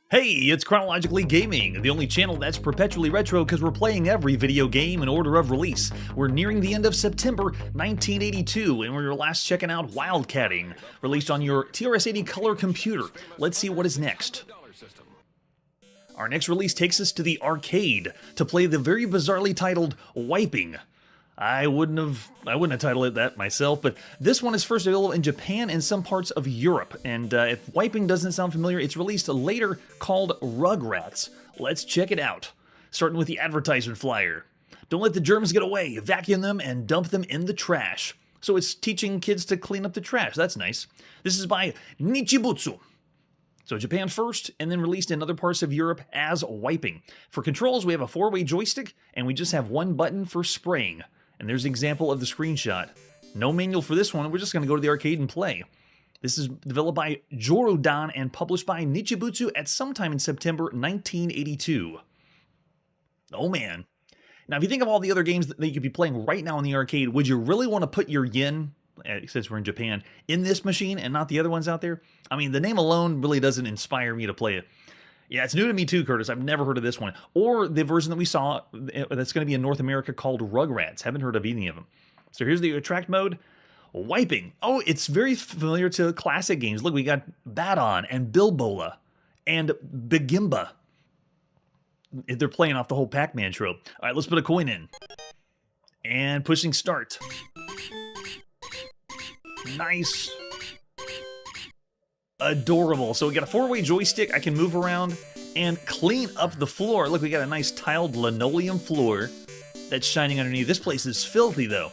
Hey, it's Chronologically Gaming, the only channel that's perpetually retro because we're playing every video game in order of release. We're nearing the end of September 1982, and we were last checking out Wildcatting, released on your TRS-80 color computer. Let's see what is next. Our next release takes us to the arcade to play the very bizarrely titled Wiping. I wouldn't have titled it that myself, but this one is first available in Japan and some parts of Europe. And if Wiping doesn't sound familiar, it's released later called Rugrats. Let's check it out. Starting with the advertisement flyer. Don't let the germs get away. Vacuum them and dump them in the trash. So it's teaching kids to clean up the trash. That's nice. This is by Nichibutsu. So Japan first, and then released in other parts of Europe as Wiping. For controls, we have a 4-way joystick, and we just have one button for spraying. And there's an example of the screenshot. No manual for this one, we're just going to go to the arcade and play. This is developed by Jorudan and published by Nichibutsu at sometime in September 1982. Oh man. Now if you think of all the other games that you could be playing right now in the arcade, would you really want to put your yen, since we're in Japan, in this machine and not the other ones out there? I mean, the name alone really doesn't inspire me to play it. Yeah, it's new to me too, Curtis. I've never heard of this one. Or the version that we saw that's going to be in North America called Rugrats. Haven't heard of any of them. So here's the attract mode. Wiping. Oh, it's very familiar to classic games. Look, we got Badon and Bilbola and Begimba. They're playing off the whole Pac-Man trope. All right, let's put a coin in. And pushing start. Nice. Adorable. So we got a 4-way joystick. I can move around and clean up the floor. Look, we got a nice tiled linoleum floor that's shining underneath. This place is filthy, though.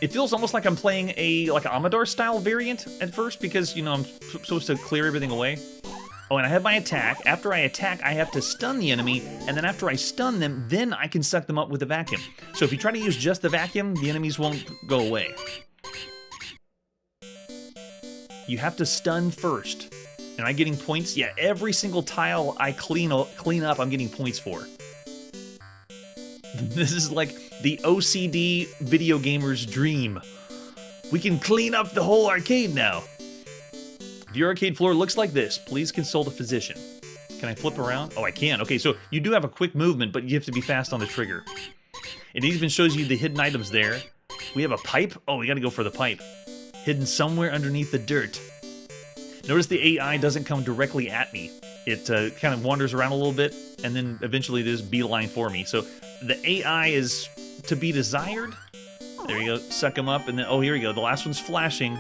It feels almost like I'm playing a Commodore style variant at first because, you know, I'm supposed to clear everything away. Oh, and I have my attack. After I attack, I have to stun the enemy, and then after I stun them, then I can suck them up with the vacuum. So if you try to use just the vacuum, the enemies won't go away. You have to stun first. Am I getting points? Yeah, every single tile I clean up, I'm getting points for. This is like the OCD video gamer's dream. We can clean up the whole arcade now. If your arcade floor looks like this, please consult a physician. Can I flip around? Oh, I can. Okay, so you do have a quick movement, but you have to be fast on the trigger. It even shows you the hidden items there. We have a pipe. Oh, we gotta go for the pipe. Hidden somewhere underneath the dirt. Notice the AI doesn't come directly at me. It kind of wanders around a little bit, and then eventually there's beeline for me. So the AI is to be desired. There you go, suck him up, and then, oh, here we go. The last one's flashing.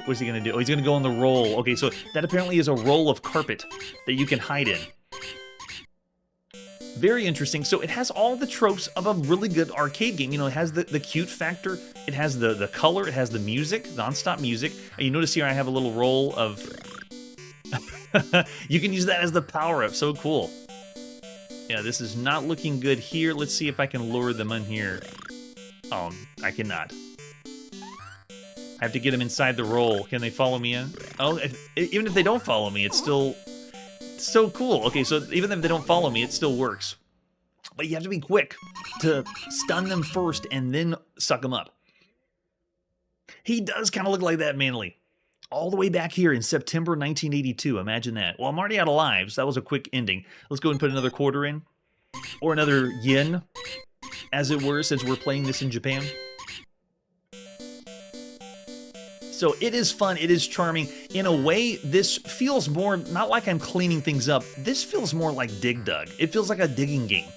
What's he gonna do? Oh, he's gonna go on the roll. Okay, so that apparently is a roll of carpet that you can hide in. Very interesting. So it has all the tropes of a really good arcade game. You know, it has the cute factor, it has the color, it has the music, non-stop music. And you notice here I have a little roll of... You can use that as the power-up. So cool. Yeah, this is not looking good here. Let's see if I can lure them in here. Oh, I cannot. I have to get them inside the roll. Can they follow me in? Oh, even if they don't follow me, it's still... so cool. Okay, so even if they don't follow me, it still works. But you have to be quick to stun them first and then suck them up. He does kind of look like that, Manly. All the way back here in September 1982. Imagine that. Well, I'm already out of lives. That was a quick ending. Let's go and put another quarter in. Or another yen, as it were, since we're playing this in Japan. So it is fun, it is charming. In a way, this feels more, not like I'm cleaning things up, this feels more like Dig Dug. It feels like a digging game.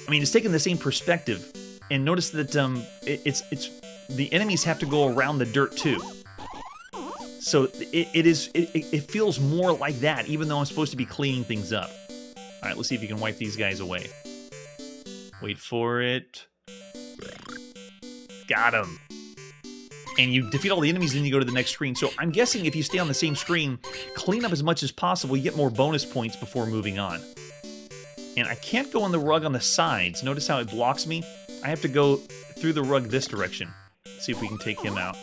I mean, it's taking the same perspective. And notice that the enemies have to go around the dirt too. So it feels more like that, even though I'm supposed to be cleaning things up. All right, let's see if you can wipe these guys away. Wait for it. Got him. And you defeat all the enemies, then you go to the next screen. So I'm guessing if you stay on the same screen, clean up as much as possible, you get more bonus points before moving on. And I can't go on the rug on the sides. Notice how it blocks me? I have to go through the rug this direction. Let's see if we can take him out.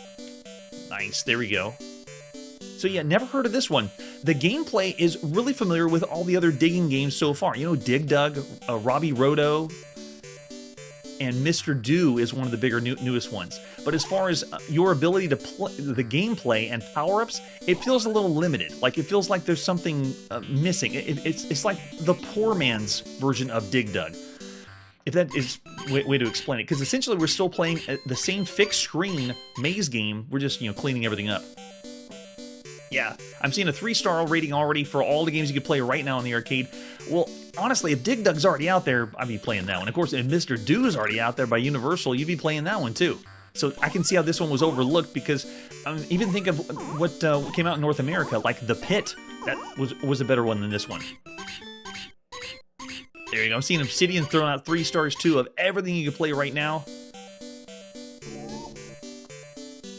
Nice, there we go. So yeah, never heard of this one. The gameplay is really familiar with all the other digging games so far. You know, Dig Dug, Robbie Roto, and Mr. Do is one of the bigger newest ones. But as far as your ability to play the gameplay and power-ups, it feels a little limited. Like it feels like there's something missing. It's like the poor man's version of Dig Dug, if that is way to explain it. Because essentially we're still playing the same fixed screen maze game. We're just, cleaning everything up. Yeah, I'm seeing a 3-star rating already for all the games you can play right now in the arcade. Well, honestly, if Dig Dug's already out there, I'd be playing that one. Of course, if Mr. Do's already out there by Universal, you'd be playing that one too. So I can see how this one was overlooked because even think of what came out in North America, like The Pit. That was a better one than this one. There you go. I'm seeing Obsidian throwing out 3 stars too of everything you can play right now.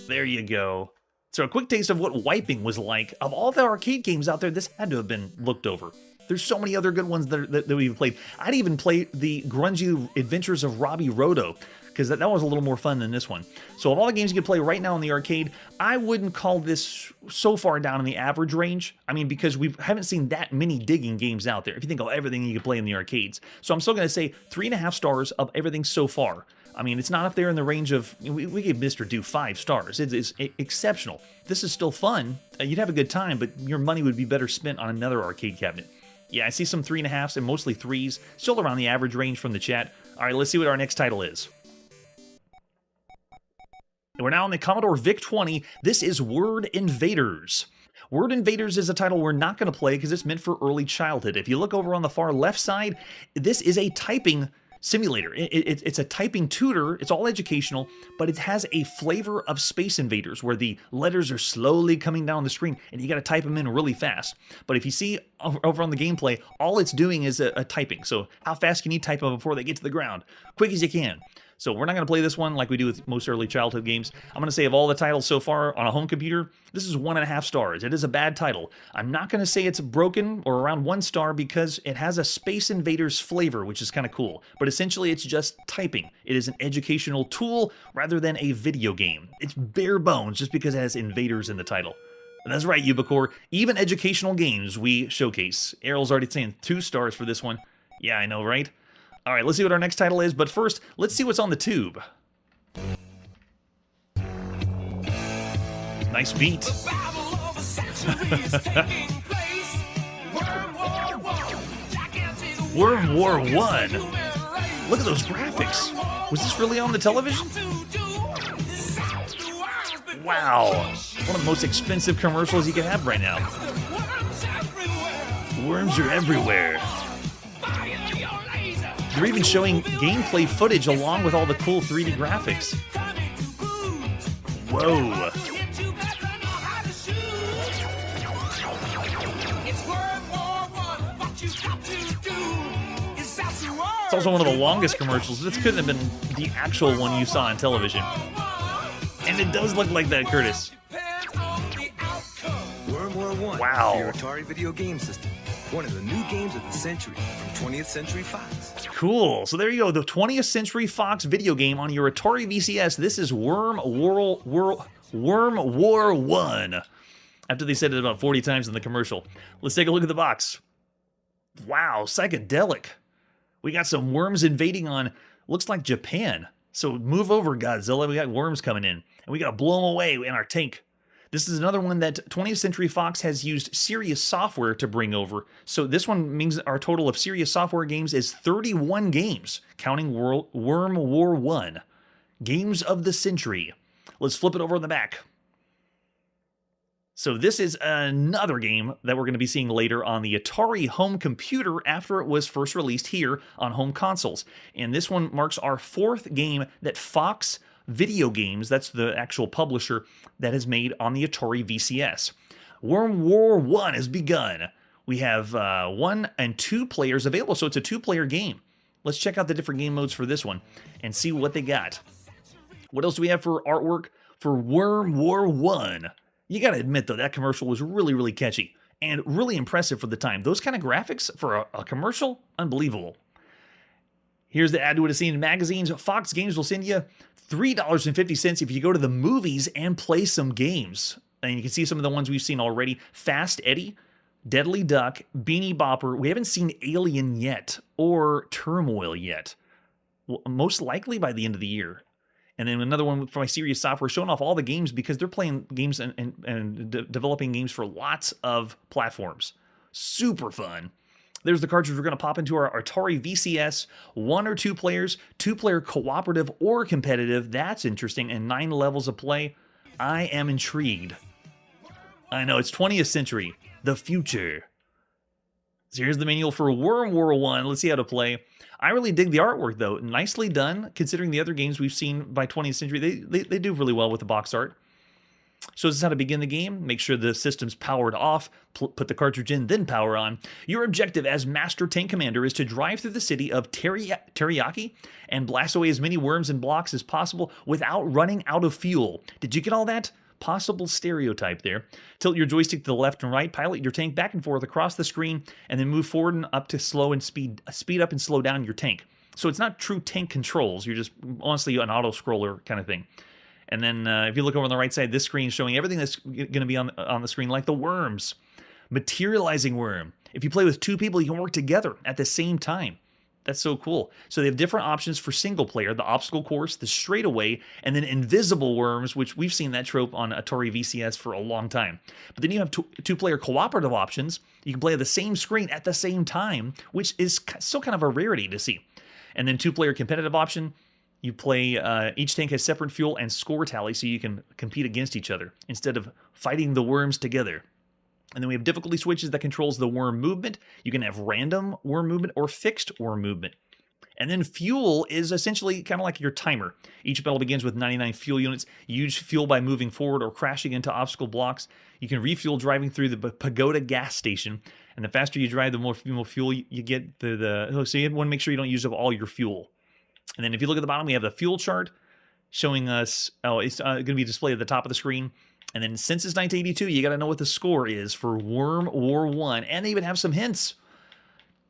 There you go. So a quick taste of what wiping was like. Of all the arcade games out there, this had to have been looked over. There's so many other good ones that we've played. I'd even play the grungy Adventures of Robbie Roto, because that was a little more fun than this one. So of all the games you can play right now in the arcade, I wouldn't call this so far down in the average range. I mean, because we haven't seen that many digging games out there, if you think of everything you can play in the arcades. So I'm still going to say 3.5 stars of everything so far. I mean, it's not up there in the range of, we gave Mr. Do 5 stars. It's exceptional. This is still fun. You'd have a good time, but your money would be better spent on another arcade cabinet. Yeah, I see some 3.5s and mostly 3s, still around the average range from the chat. All right, let's see what our next title is. We're now on the Commodore VIC-20. This is Word Invaders. Word Invaders is a title we're not going to play because it's meant for early childhood. If you look over on the far left side, this is a typing simulator. It's a typing tutor. It's all educational, but it has a flavor of Space Invaders where the letters are slowly coming down the screen and you got to type them in really fast. But if you see over on the gameplay, all it's doing is a typing. So how fast can you type them before they get to the ground? Quick as you can. So we're not going to play this one like we do with most early childhood games. I'm going to say of all the titles so far on a home computer, this is 1.5 stars. It is a bad title. I'm not going to say it's broken or around 1 star because it has a Space Invaders flavor, which is kind of cool. But essentially, it's just typing. It is an educational tool rather than a video game. It's bare bones just because it has invaders in the title. And that's right, Ubicore. Even educational games we showcase. Errol's already saying 2 stars for this one. Yeah, I know, right? All right, let's see what our next title is, but first, let's see what's on the tube. Nice beat. Worm War 1. Look at those graphics. Was this really on the television? Wow. One of the most expensive commercials you can have right now. Worms are everywhere. They're even showing gameplay footage along with all the cool 3D graphics. Whoa. It's also one of the longest commercials. This couldn't have been the actual one you saw on television. And it does look like that, Curtis. Worm War 1. Wow. Your Atari video game system. One of the new games of the century from 20th Century Fox. Cool. So there you go. The 20th Century Fox video game on your Atari VCS. This is Worm War 1. After they said it about 40 times in the commercial. Let's take a look at the box. Wow, psychedelic. We got some worms invading on, looks like Japan. So move over, Godzilla. We got worms coming in. And we got to blow them away in our tank. This is another one that 20th Century Fox has used Serious Software to bring over. So this one means our total of Serious Software games is 31 games, counting Worm War 1. Games of the Century. Let's flip it over on the back. So this is another game that we're going to be seeing later on the Atari home computer after it was first released here on home consoles. And this one marks our 4th game that Fox Video Games, that's the actual publisher, that has made on the Atari VCS. Worm War 1 has begun. We have 1 and 2 players available, so it's a 2-player game. Let's check out the different game modes for this one and see what they got. What else do we have for artwork for Worm War 1? You gotta admit, though, that commercial was really, really catchy and really impressive for the time. Those kind of graphics for a commercial, unbelievable. Here's the ad to a scene in magazines. Fox Games will send you $3.50 if you go to the movies and play some games. And you can see some of the ones we've seen already. Fast Eddie, Deadly Duck, Beanie Bopper. We haven't seen Alien yet, or Turmoil yet. most likely by the end of the year. And then another one from my Serious Software showing off all the games because they're playing games and developing games for lots of platforms. Super fun. There's the cartridge we're going to pop into our Atari VCS, 1 or 2 players, 2-player cooperative or competitive. That's interesting. And 9 levels of play. I am intrigued. I know, it's 20th century. The future. So here's the manual for Worm War 1. Let's see how to play. I really dig the artwork, though. Nicely done, considering the other games we've seen by 20th century. They do really well with the box art. Shows us how to begin the game. Make sure the system's powered off. Put the cartridge in, then power on. Your objective as Master Tank Commander is to drive through the city of Teriyaki and blast away as many worms and blocks as possible without running out of fuel. Did you get all that? Possible stereotype there. Tilt your joystick to the left and right, pilot your tank back and forth across the screen, and then move forward and up to slow and speed up and slow down your tank. So it's not true tank controls. You're just honestly an auto scroller kind of thing. And then if you look over on the right side, this screen is showing everything that's going to be on the screen, like the worms. Materializing worm. If you play with 2 people, you can work together at the same time. That's so cool. So they have different options for single player, the obstacle course, the straightaway, and then invisible worms, which we've seen that trope on Atari VCS for a long time. But then you have 2-player cooperative options. You can play the same screen at the same time, which is still kind of a rarity to see. And then 2-player competitive option. You play, each tank has separate fuel and score tally, so you can compete against each other instead of fighting the worms together. And then we have difficulty switches that controls the worm movement. You can have random worm movement or fixed worm movement. And then fuel is essentially kind of like your timer. Each battle begins with 99 fuel units. You use fuel by moving forward or crashing into obstacle blocks. You can refuel driving through the Pagoda gas station. And the faster you drive, the more fuel you get. So you want to make sure you don't use up all your fuel. And then if you look at the bottom, we have the fuel chart showing us, it's going to be displayed at the top of the screen. And then since it's 1982, you got to know what the score is for Worm War 1. And they even have some hints.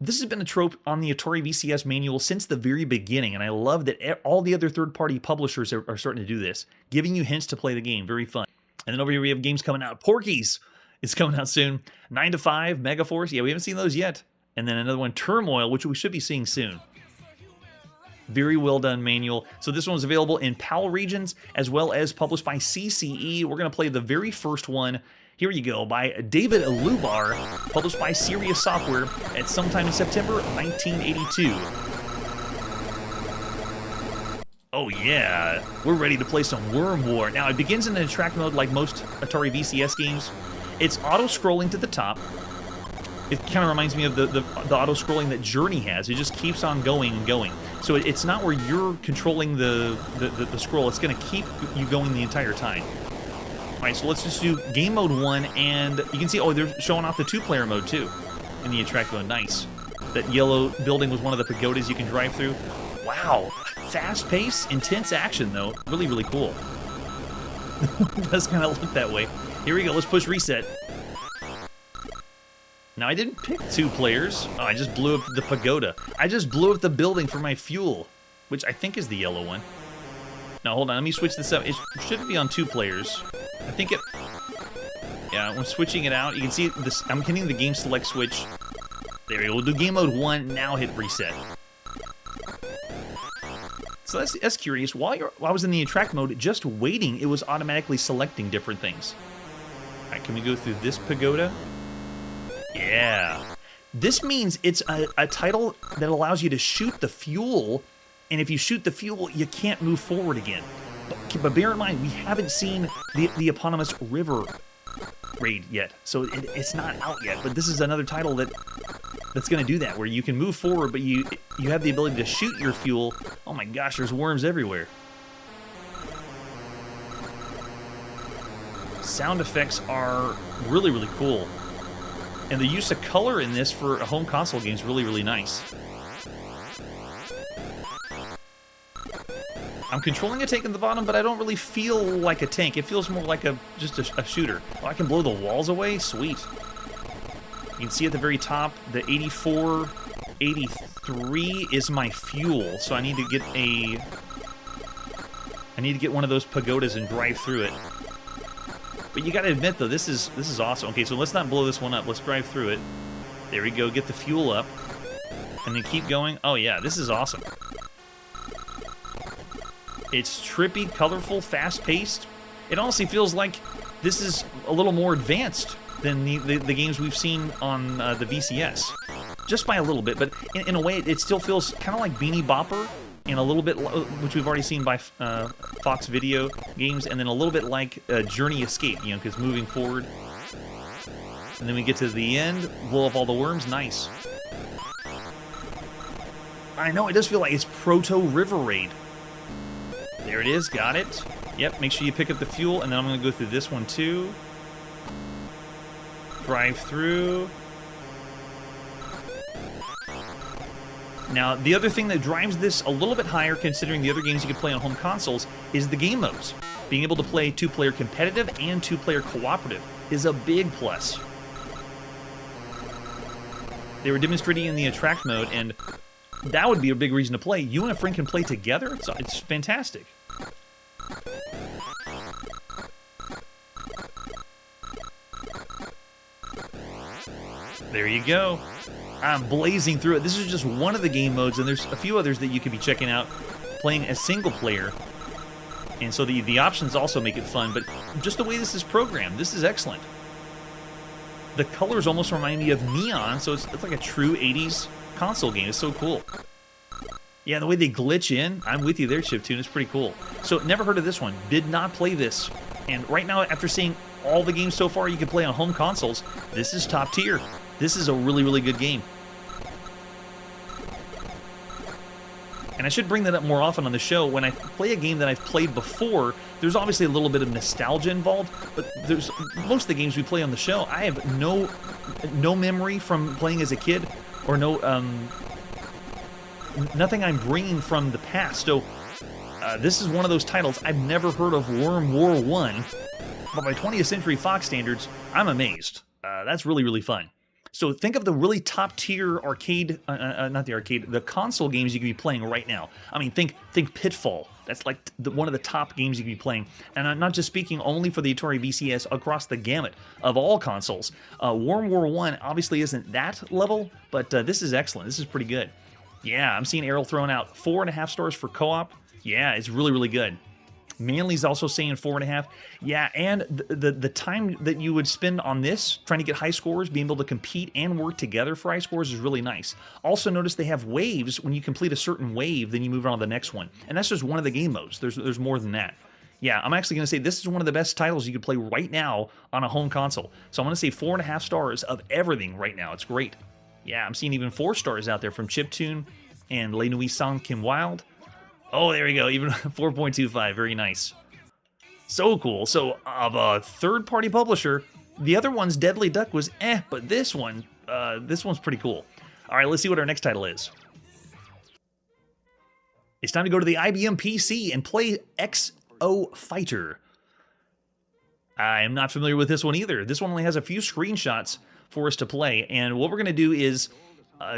This has been a trope on the Atari VCS manual since the very beginning. And I love that all the other third-party publishers are starting to do this, giving you hints to play the game. Very fun. And then over here we have games coming out. Porky's is coming out soon. 9 to 5, Megaforce. Yeah, we haven't seen those yet. And then another one, Turmoil, which we should be seeing soon. Very well done manual. So this one was available in PAL regions as well as published by CCE. We're going to play the very first one. Here you go, by David Lubar, published by Serious Software at sometime in September 1982. Oh yeah, we're ready to play some Worm War. Now it begins in an attract mode like most Atari VCS games. It's auto-scrolling to the top. It kind of reminds me of the auto-scrolling that Journey has. It just keeps on going and going. So it's not where you're controlling the scroll. It's going to keep you going the entire time. All right, so let's just do game mode 1, and you can see, oh, they're showing off the 2-player mode too in the attract mode. Nice. That yellow building was one of the pagodas you can drive through. Wow. Fast-paced, intense action, though. Really, really cool. It does kind of look that way. Here we go. Let's push reset. Now, I didn't pick 2 players. Oh, I just blew up the pagoda. I just blew up the building for my fuel, which I think is the yellow one. Now, hold on. Let me switch this up. It should be on 2 players. I think it... Yeah, when switching it out, you can see this. I'm hitting the game select switch. There we go. We'll do game mode 1. Now hit reset. So that's curious. While I was in the attract mode, just waiting, it was automatically selecting different things. All right, can we go through this pagoda? Yeah. This means it's a title that allows you to shoot the fuel, and if you shoot the fuel, you can't move forward again. But bear in mind, we haven't seen the eponymous River raid yet, so it's not out yet. But this is another title that's going to do that, where you can move forward, but you have the ability to shoot your fuel. Oh my gosh, there's worms everywhere. Sound effects are really, really cool. And the use of color in this for a home console game is really, really nice. I'm controlling a tank at the bottom, but I don't really feel like a tank. It feels more like just a shooter. Oh, I can blow the walls away? Sweet. You can see at the very top, the 84, 83 is my fuel. So I need to get one of those pagodas and drive through it. But you gotta admit, though, this is awesome. Okay, so let's not blow this one up. Let's drive through it. There we go. Get the fuel up. And then keep going. Oh, yeah, this is awesome. It's trippy, colorful, fast-paced. It honestly feels like this is a little more advanced than the games we've seen on the VCS. Just by a little bit, but in a way, it still feels kind of like Beanie Bopper, and a little bit, which we've already seen by Fox Video Games, and then a little bit like Journey Escape, you know, because moving forward. And then we get to the end, blow up all the worms, nice. I know, it does feel like it's Proto River Raid. There it is, got it. Yep, make sure you pick up the fuel, and then I'm going to go through this one too. Drive through. Now, the other thing that drives this a little bit higher, considering the other games you can play on home consoles, is the game modes. Being able to play 2-player competitive and 2-player cooperative is a big plus. They were demonstrating in the attract mode, and that would be a big reason to play. You and a friend can play together? It's fantastic. There you go. I'm blazing through it. This is just one of the game modes, and there's a few others that you could be checking out playing as single player. And so the options also make it fun, but just the way this is programmed, this is excellent. The colors almost remind me of Neon, so it's like a true 80s console game. It's so cool. Yeah, the way they glitch in, I'm with you there, Chiptune. It's pretty cool. So, never heard of this one. Did not play this. And right now, after seeing all the games so far you can play on home consoles, this is top tier. This is a really, really good game. And I should bring that up more often on the show. When I play a game that I've played before, there's obviously a little bit of nostalgia involved, but there's most of the games we play on the show, I have no memory from playing as a kid, or nothing I'm bringing from the past. So this is one of those titles I've never heard of. Worm War 1, but by 20th Century Fox standards, I'm amazed. That's really, really fun. So think of the really top-tier arcade, not the arcade, the console games you could be playing right now. I mean, think Pitfall. That's like one of the top games you could be playing. And I'm not just speaking only for the Atari VCS, across the gamut of all consoles. Worm War 1 obviously isn't that level, but this is excellent. This is pretty good. Yeah, I'm seeing Errol throwing out 4.5 stars for co-op. Yeah, it's really, really good. Manly's also saying 4.5. Yeah, and the time that you would spend on this, trying to get high scores, being able to compete and work together for high scores is really nice. Also notice they have waves. When you complete a certain wave, then you move on to the next one. And that's just one of the game modes. There's more than that. Yeah, I'm actually going to say this is one of the best titles you could play right now on a home console. So I'm going to say 4.5 stars of everything right now. It's great. Yeah, I'm seeing even 4 stars out there from Chiptune and Les Nuits Sans Kim Wild. Oh, there we go. Even 4.25. Very nice. So cool. So, of a third-party publisher, the other one's Deadly Duck was but this one's pretty cool. All right, let's see what our next title is. It's time to go to the IBM PC and play XO Fighter. I am not familiar with this one either. This one only has a few screenshots for us to play, and what we're going to do is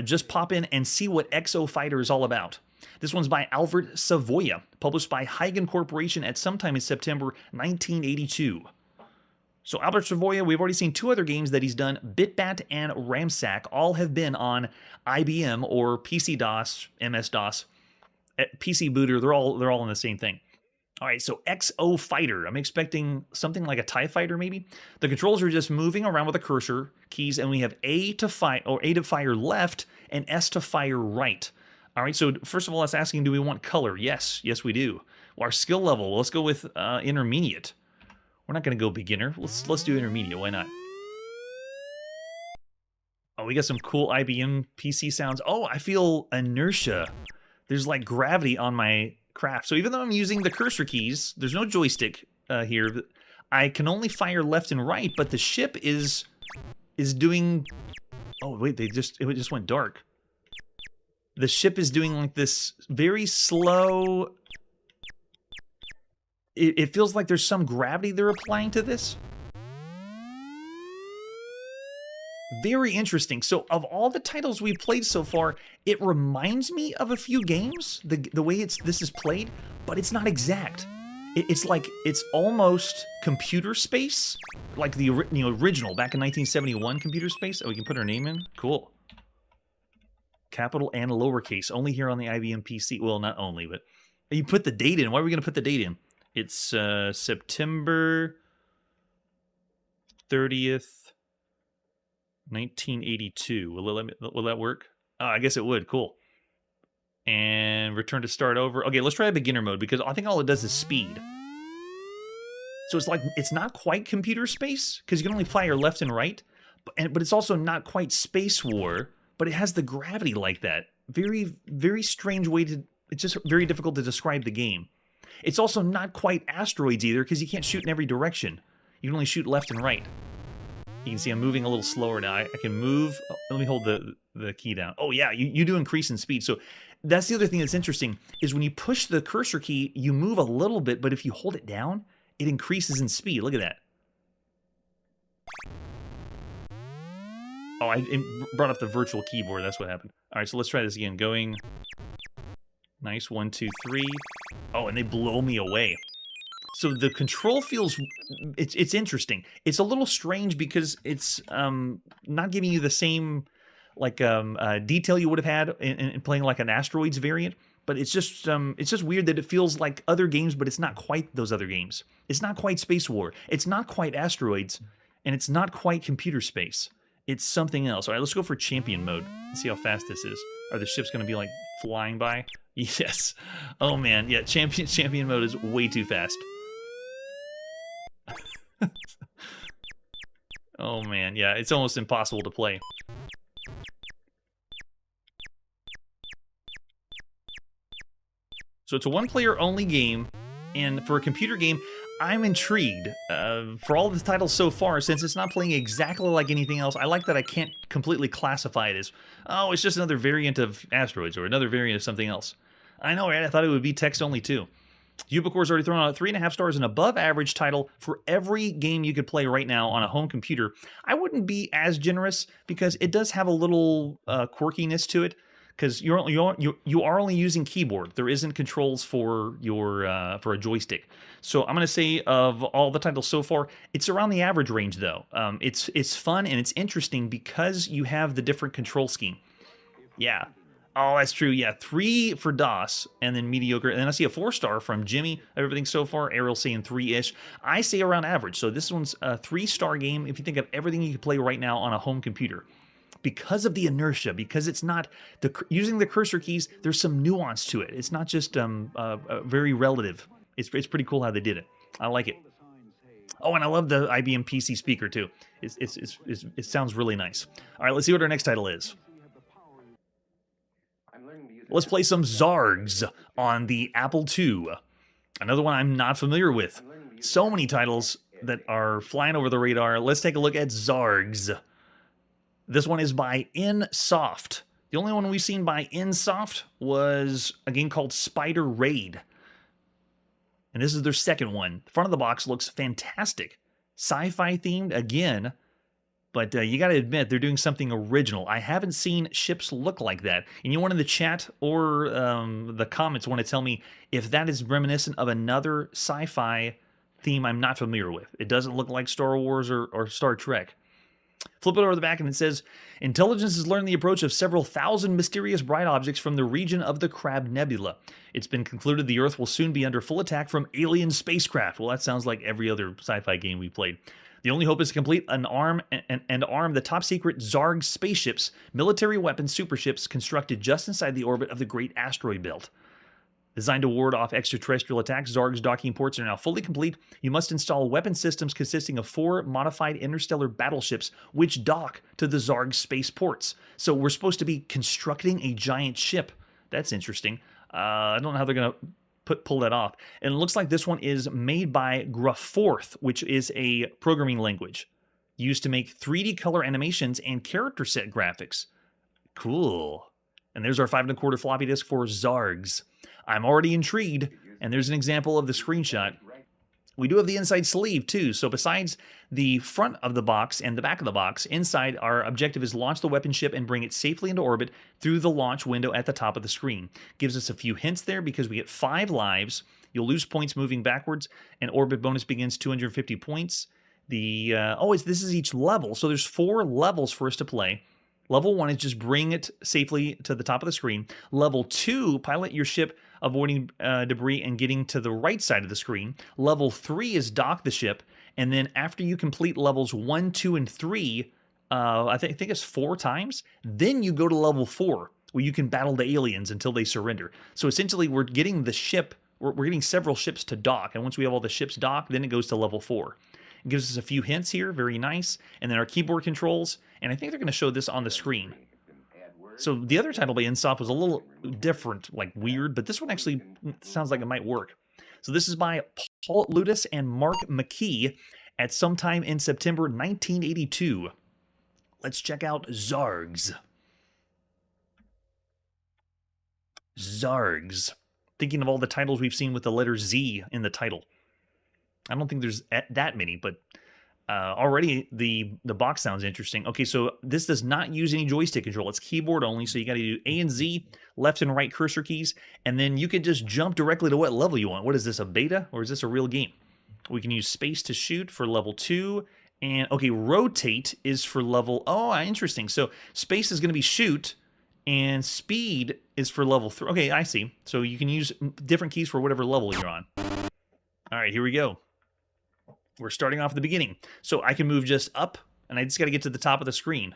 just pop in and see what XO Fighter is all about. This one's by Albert Savoya, published by Huygen Corporation at sometime in September 1982. So Albert Savoya, we've already seen 2 other games that he's done. Bitbat and Ramsack all have been on IBM or PC-DOS, MS-DOS, PC Booter. They're all in the same thing. All right, so XO Fighter. I'm expecting something like a TIE Fighter, maybe. The controls are just moving around with the cursor keys, and we have A to fire left and S to fire right. All right, so first of all, it's asking, do we want color? Yes, yes we do. Well, our skill level, let's go with intermediate. We're not going to go beginner. Let's do intermediate. Why not? Oh, we got some cool IBM PC sounds. Oh, I feel inertia. There's like gravity on my craft. So even though I'm using the cursor keys, there's no joystick here. I can only fire left and right, but the ship is doing... Oh, wait, it just went dark. The ship is doing like this very slow... It feels like there's some gravity they're applying to this. Very interesting. So of all the titles we've played so far, it reminds me of a few games, the way this is played, but it's not exact. It's like, it's almost computer space, like the original back in 1971 computer space. Oh, we can put our name in? Cool. Capital and lowercase, only here on the IBM PC. Well, not only, but You put the date in. Why are we going to put the date in? It's September 30th, 1982. Will that work? Oh, I guess it would. Cool. And return to start over. Okay, let's try a beginner mode because I think all it does is speed. So it's like, it's not quite computer space because you can only fire left and right, but it's also not quite Space War, but it has the gravity like that. Very, very strange way to, it's just very difficult to describe the game. It's also not quite Asteroids either because you can't shoot in every direction. You can only shoot left and right. You can see I'm moving a little slower now. I can move. Oh, let me hold the key down. Oh yeah, you do increase in speed. So that's the other thing that's interesting is when you push the cursor key, you move a little bit, but if you hold it down, it increases in speed. Look at that. Oh, it brought up the virtual keyboard. That's what happened. All right, so let's try this again. Going. Nice. 1, 2, 3. Oh, and they blow me away. So the control feels, it's interesting. It's a little strange because it's not giving you the same like detail you would have had in playing like an Asteroids variant. But it's just weird that it feels like other games, but it's not quite those other games. It's not quite Space War. It's not quite Asteroids, and it's not quite computer space. It's something else. All right, let's go for champion mode and see how fast this is. Are the ships going to be like flying by? Yes. Oh man, yeah. Champion mode is way too fast. Oh man, yeah. It's almost impossible to play. So it's a one-player only game, and for a computer game, I'm intrigued. For all of the titles so far, since it's not playing exactly like anything else, I like that I can't completely classify it as, oh, it's just another variant of Asteroids or another variant of something else. I know, right? I thought it would be text-only too. Ubiquore's already thrown out 3.5 stars, an above-average title for every game you could play right now on a home computer. I wouldn't be as generous because it does have a little quirkiness to it. Because you are only using keyboard. There isn't controls for your for a joystick. So I'm gonna say of all the titles so far, it's around the average range though. It's fun and it's interesting because you have the different control scheme. Yeah. Oh, that's true. Yeah, 3 for DOS and then mediocre. And then I see a 4-star from Jimmy. Everything so far. Ariel saying 3-ish. I say around average. So this one's a 3-star game if you think of everything you can play right now on a home computer. Because of the inertia, because it's not using the cursor keys, there's some nuance to it. It's not just very relative. It's pretty cool how they did it. I like it. Oh, and I love the IBM PC speaker too. It sounds really nice. All right, let's see what our next title is. Let's play some Zargs on the Apple II. Another one I'm not familiar with. So many titles that are flying over the radar. Let's take a look at Zargs. This one is by InSoft. The only one we've seen by InSoft was a game called Spider Raid. And this is their second one. The front of the box looks fantastic. Sci-fi themed again, but you got to admit they're doing something original. I haven't seen ships look like that. Anyone in the chat or the comments want to tell me if that is reminiscent of another sci-fi theme I'm not familiar with. It doesn't look like Star Wars or Star Trek. Flip it over the back and it says, intelligence has learned the approach of several thousand mysterious bright objects from the region of the Crab Nebula. It's been concluded the Earth will soon be under full attack from alien spacecraft. Well, that sounds like every other sci-fi game we played. The only hope is to complete and arm the top-secret Zargs spaceships, military weapons superships constructed just inside the orbit of the Great Asteroid Belt. Designed to ward off extraterrestrial attacks, Zargs docking ports are now fully complete. You must install weapon systems consisting of 4 modified interstellar battleships, which dock to the Zargs space ports. So we're supposed to be constructing a giant ship. That's interesting. I don't know how they're going to pull that off. And it looks like this one is made by Grapforth, which is a programming language used to make 3D color animations and character set graphics. Cool. And there's our 5 1/4 floppy disk for Zargs. I'm already intrigued, and there's an example of the screenshot. We do have the inside sleeve, too, so besides the front of the box and the back of the box, inside our objective is launch the weapon ship and bring it safely into orbit through the launch window at the top of the screen. Gives us a few hints there because we get 5 lives. You'll lose points moving backwards, and orbit bonus begins 250 points. This is each level, so there's 4 levels for us to play. Level 1 is just bring it safely to the top of the screen. Level 2, pilot your ship, avoiding debris and getting to the right side of the screen. Level 3 is dock the ship. And then after you complete levels 1, 2, and 3, I think it's 4 times, then you go to level 4, where you can battle the aliens until they surrender. So essentially, we're getting the ship, we're getting several ships to dock. And once we have all the ships docked, then it goes to level 4. It gives us a few hints here, very nice. And then our keyboard controls, and I think they're going to show this on the screen. So the other title by Insoft was a little different, like weird, but this one actually sounds like it might work. So this is by Paul Ludus and Mark McKee at sometime in September 1982. Let's check out Zargs. Zargs. Thinking of all the titles we've seen with the letter Z in the title. I don't think there's that many, but already the box sounds interesting. Okay, so this does not use any joystick control. It's keyboard only, so you got to do A and Z, left and right cursor keys, and then you can just jump directly to what level you want. What is this, a beta, or is this a real game? We can use space to shoot for level 2, and okay, rotate is for level... Oh, interesting. So space is going to be shoot, and speed is for level 3. Okay, I see. So you can use different keys for whatever level you're on. All right, here we go. We're starting off at the beginning. So I can move just up, and I just got to get to the top of the screen.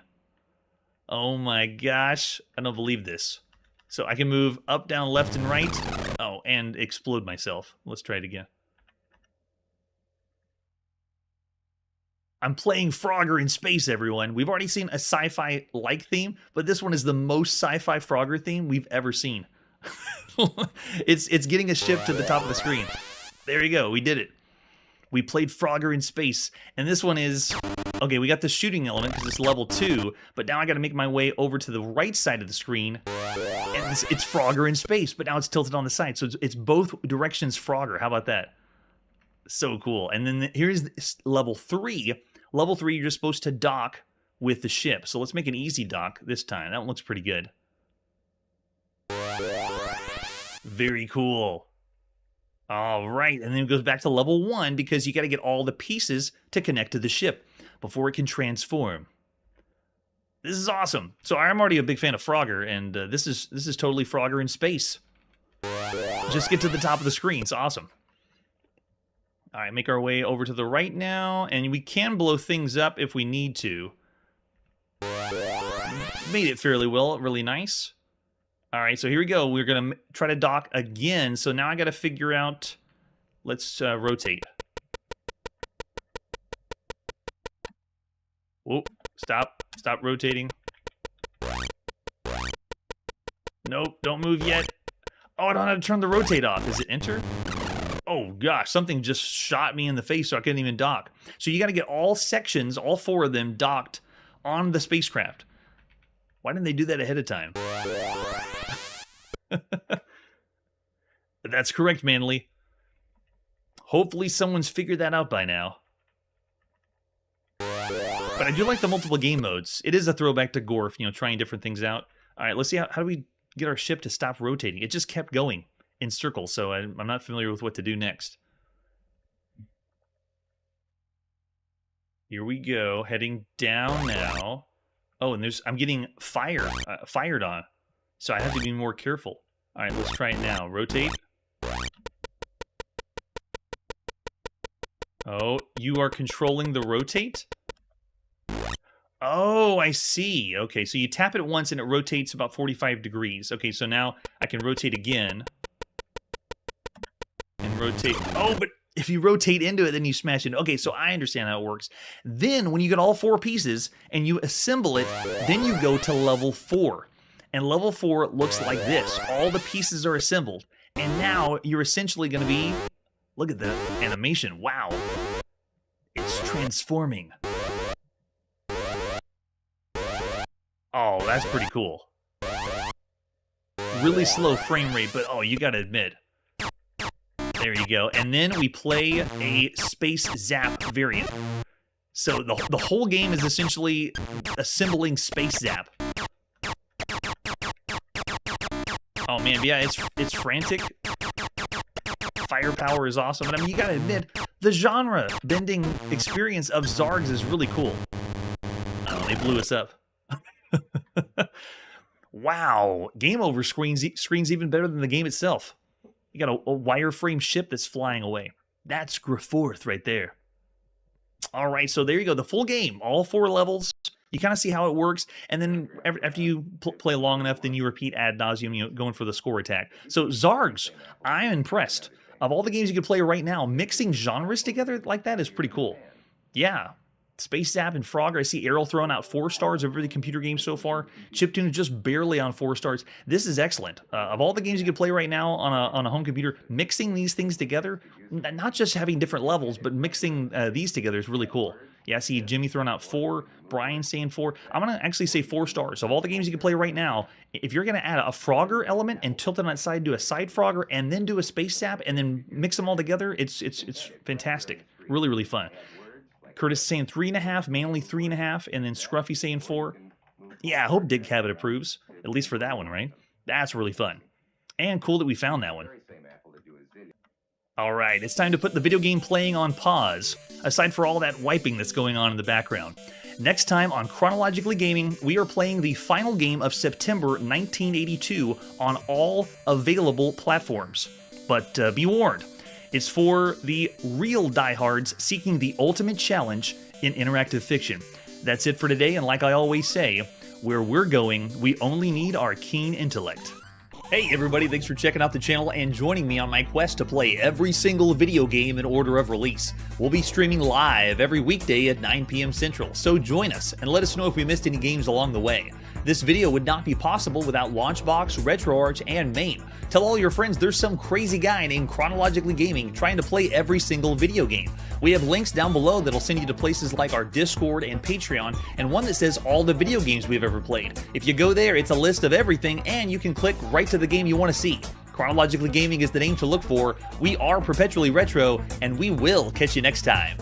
Oh my gosh, I don't believe this. So I can move up, down, left, and right. Oh, and explode myself. Let's try it again. I'm playing Frogger in space, everyone. We've already seen a sci-fi-like theme, but this one is the most sci-fi Frogger theme we've ever seen. It's getting a ship to the top of the screen. There you go, we did it. We played Frogger in space, and this one is... Okay, we got the shooting element because it's level 2, but now I got to make my way over to the right side of the screen, and it's Frogger in space, but now it's tilted on the side, so it's both directions Frogger. How about that? So cool. And then here's level 3. Level 3, you're just supposed to dock with the ship, so let's make an easy dock this time. That one looks pretty good. Very cool. All right, and then it goes back to level 1 because you got to get all the pieces to connect to the ship before it can transform. This is awesome. So I'm already a big fan of Frogger, and this is totally Frogger in space. Just get to the top of the screen. It's awesome. All right, make our way over to the right now, and we can blow things up if we need to. Made it fairly well, really nice. All right, so here we go. We're going to try to dock again. So now I got to figure out... Let's rotate. Whoa, stop. Stop rotating. Nope, don't move yet. Oh, I don't have to turn the rotate off. Is it enter? Oh, gosh, something just shot me in the face so I couldn't even dock. So you got to get all sections, all 4 of them, docked on the spacecraft. Why didn't they do that ahead of time? That's correct, Manly. Hopefully someone's figured that out by now. But I do like the multiple game modes. It is a throwback to Gorf, you know, trying different things out. All right, let's see how do we get our ship to stop rotating. It just kept going in circles, so I'm not familiar with what to do next. Here we go, heading down now. Oh, and I'm getting fired on, so I have to be more careful. All right, let's try it now. Rotate. Oh, you are controlling the rotate? Oh, I see. Okay, so you tap it once and it rotates about 45 degrees. Okay, so now I can rotate again. And rotate. Oh, but if you rotate into it, then you smash it. Okay, so I understand how it works. Then, when you get all 4 pieces and you assemble it, then you go to level 4. And level 4 looks like this. All the pieces are assembled. And now you're essentially going to be... Look at the animation. Wow. It's transforming. Oh, that's pretty cool. Really slow frame rate, but oh, you got to admit. There you go. And then we play a Space Zap variant. So the whole game is essentially assembling Space Zap. Oh man, yeah, it's frantic. Firepower is awesome. And I mean, you gotta admit, the genre-bending experience of Zargs is really cool. Oh, they blew us up. Wow, game over screens even better than the game itself. You got a wireframe ship that's flying away. That's Griforth right there. All right, so there you go. The full game, all 4 levels. You kind of see how it works, and then after you play long enough, then you repeat ad nauseum, you know, going for the score attack. So Zargs, I'm impressed. Of all the games you can play right now, mixing genres together like that is pretty cool. Yeah. Space Zap and Frogger. I see Errol throwing out 4 stars over the computer games so far. Chiptune is just barely on 4 stars. This is excellent. Of all the games you can play right now on a home computer, mixing these things together, not just having different levels, but mixing these together is really cool. Yeah, I see Jimmy throwing out 4, Brian saying 4. I'm going to actually say 4 stars. Of all the games you can play right now, if you're going to add a Frogger element and tilt it on that side, do a side Frogger, and then do a Space Zap, and then mix them all together, it's fantastic. Really, really fun. Curtis saying 3.5, Manly 3.5, and then Scruffy saying 4. Yeah, I hope Dig Cabot approves, at least for that one, right? That's really fun. And cool that we found that one. All right, it's time to put the video game playing on pause, aside for all that wiping that's going on in the background. Next time on Chronologically Gaming, we are playing the final game of September 1982 on all available platforms. But be warned, it's for the real diehards seeking the ultimate challenge in interactive fiction. That's it for today, and like I always say, where we're going, we only need our keen intellect. Hey everybody, thanks for checking out the channel and joining me on my quest to play every single video game in order of release. We'll be streaming live every weekday at 9 p.m. Central, so join us and let us know if we missed any games along the way. This video would not be possible without Launchbox, RetroArch, and MAME. Tell all your friends there's some crazy guy named Chronologically Gaming trying to play every single video game. We have links down below that'll send you to places like our Discord and Patreon, and one that says all the video games we've ever played. If you go there, it's a list of everything, and you can click right to the game you want to see. Chronologically Gaming is the name to look for. We are Perpetually Retro, and we will catch you next time.